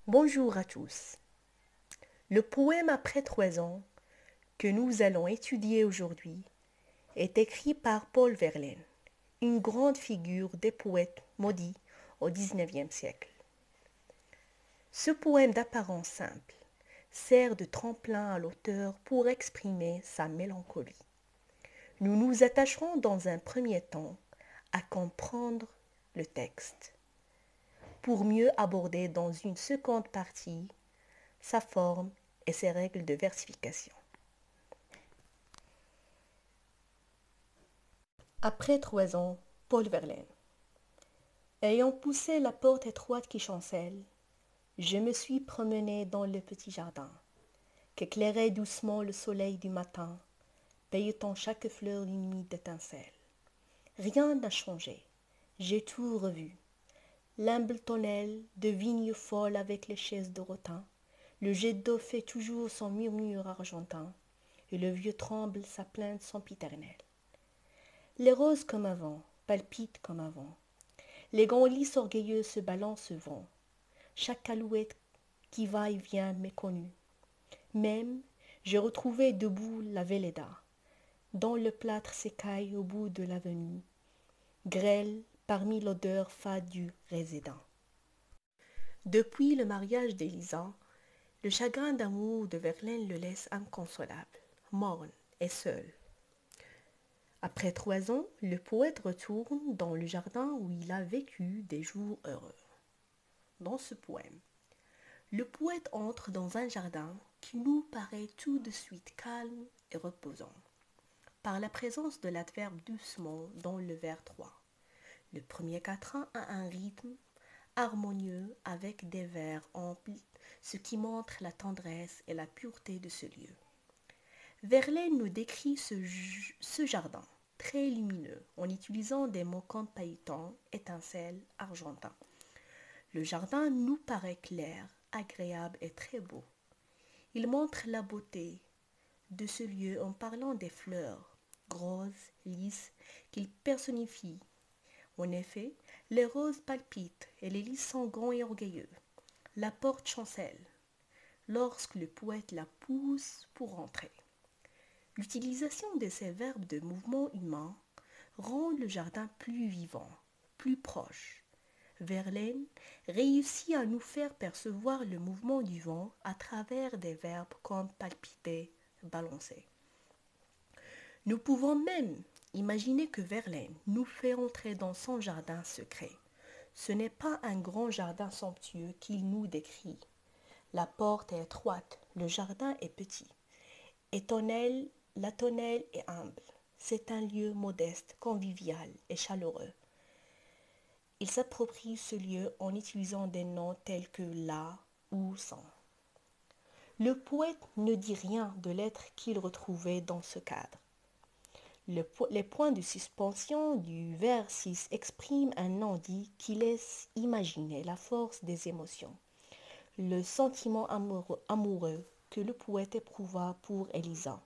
Bonjour à tous. Le poème Après 3 ans que nous allons étudier aujourd'hui est écrit par Paul Verlaine, une grande figure des poètes maudits au XIXe siècle. Ce poème d'apparence simple sert de tremplin à l'auteur pour exprimer sa mélancolie. Nous nous attacherons dans un premier temps à comprendre le texte, pour mieux aborder dans une seconde partie sa forme et ses règles de versification. Après 3 ans, Paul Verlaine. Ayant poussé la porte étroite qui chancelle, je me suis promené dans le petit jardin, qu'éclairait doucement le soleil du matin, pailletant chaque fleur d'une nuit d'étincelles. Rien n'a changé, j'ai tout revu. L'humble tonnelle de vigne folle avec les chaises de rotin, le jet d'eau fait toujours son murmure argentin, et le vieux tremble sa plainte sempiternelle. Les roses comme avant palpitent comme avant. Les grands lys orgueilleux se balancent vent. Chaque alouette qui va et vient m'est connue. Même, j'ai retrouvé debout la Véleda, dont le plâtre s'écaille au bout de l'avenue, grêle parmi l'odeur fade du résident. Depuis le mariage d'Élisa, le chagrin d'amour de Verlaine le laisse inconsolable, morne et seul. Après 3 ans, le poète retourne dans le jardin où il a vécu des jours heureux. Dans ce poème, le poète entre dans un jardin qui nous paraît tout de suite calme et reposant, par la présence de l'adverbe doucement dans le vers 3. Le premier quatrain a un rythme harmonieux avec des vers amples, ce qui montre la tendresse et la pureté de ce lieu. Verlaine nous décrit ce jardin très lumineux en utilisant des mots comme pailletant, étincelle, argentin. Le jardin nous paraît clair, agréable et très beau. Il montre la beauté de ce lieu en parlant des fleurs, grosses, lisses, qu'il personnifie. En effet, les roses palpitent et les lys sont grands et orgueilleux. La porte chancelle lorsque le poète la pousse pour entrer. L'utilisation de ces verbes de mouvement humain rend le jardin plus vivant, plus proche. Verlaine réussit à nous faire percevoir le mouvement du vent à travers des verbes comme palpiter, balancer. Nous pouvons même imaginer que Verlaine nous fait entrer dans son jardin secret. Ce n'est pas un grand jardin somptueux qu'il nous décrit. La porte est étroite, le jardin est petit. Et la tonnelle est humble. C'est un lieu modeste, convivial et chaleureux. Il s'approprie ce lieu en utilisant des noms tels que là ou sans. Le poète ne dit rien de l'être qu'il retrouvait dans ce cadre. Les points de suspension du vers 6 expriment un non-dit qui laisse imaginer la force des émotions, le sentiment amoureux que le poète éprouva pour Élisa,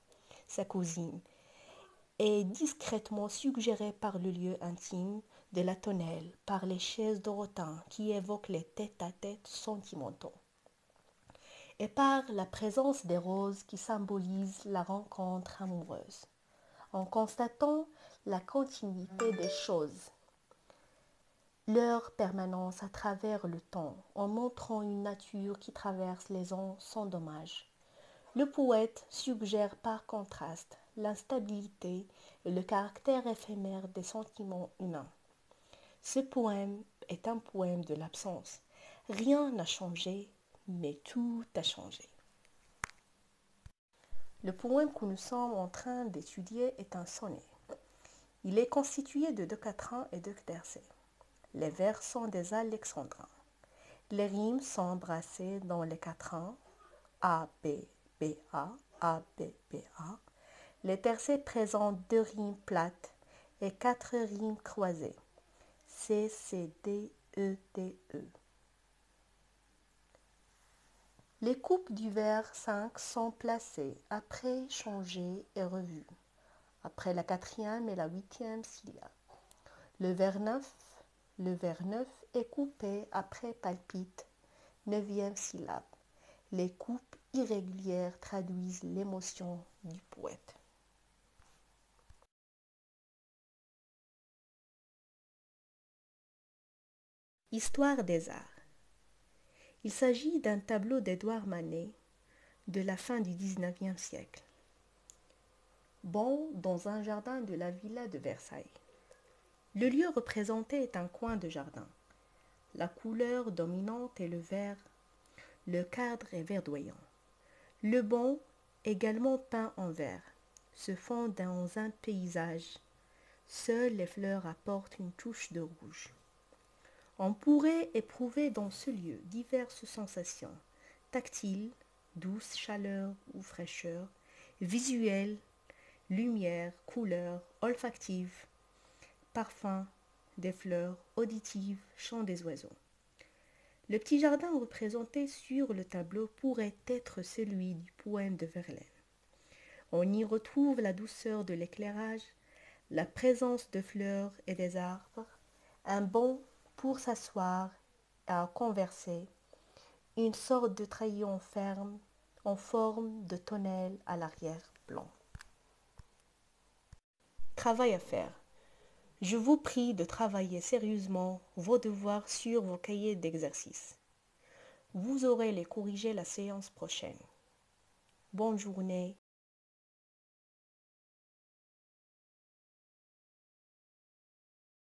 sa cousine, est discrètement suggéré par le lieu intime de la tonnelle, par les chaises de rotin qui évoquent les tête-à-tête sentimentaux, et par la présence des roses qui symbolisent la rencontre amoureuse. En constatant la continuité des choses, leur permanence à travers le temps, en montrant une nature qui traverse les ans sans dommage, le poète suggère par contraste l'instabilité et le caractère éphémère des sentiments humains. Ce poème est un poème de l'absence. Rien n'a changé, mais tout a changé. Le poème que nous sommes en train d'étudier est un sonnet. Il est constitué de 2 quatrains et 2 tercets. Les vers sont des alexandrins. Les rimes sont embrassées dans les quatrains A, B, B, A, B, B, A. Les tercets présentent 2 rimes plates et 4 rimes croisées. C, C, D, E, D, E. Les coupes du vers 5 sont placées après changées et revues, après la 4e et la 8e syllabe. Le vers 9 est coupé après palpite, neuvième syllabe. Les coupes irrégulières traduisent l'émotion du poète. Histoire des arts. Il s'agit d'un tableau d'Édouard Manet de la fin du XIXe siècle. Bon, dans un jardin de la villa de Versailles. Le lieu représenté est un coin de jardin. La couleur dominante est le vert, le cadre est verdoyant. Le banc, également peint en vert, se fond dans un paysage. Seules les fleurs apportent une touche de rouge. On pourrait éprouver dans ce lieu diverses sensations, tactiles, douce chaleur ou fraîcheur, visuelle, lumière, couleur, olfactive, parfum des fleurs, auditive, chant des oiseaux. Le petit jardin représenté sur le tableau pourrait être celui du poème de Verlaine. On y retrouve la douceur de l'éclairage, la présence de fleurs et des arbres, un banc pour s'asseoir et à converser, une sorte de treillis ferme en forme de tonnelle à l'arrière-plan. Travail à faire. Je vous prie de travailler sérieusement vos devoirs sur vos cahiers d'exercice. Vous aurez les corriger la séance prochaine. Bonne journée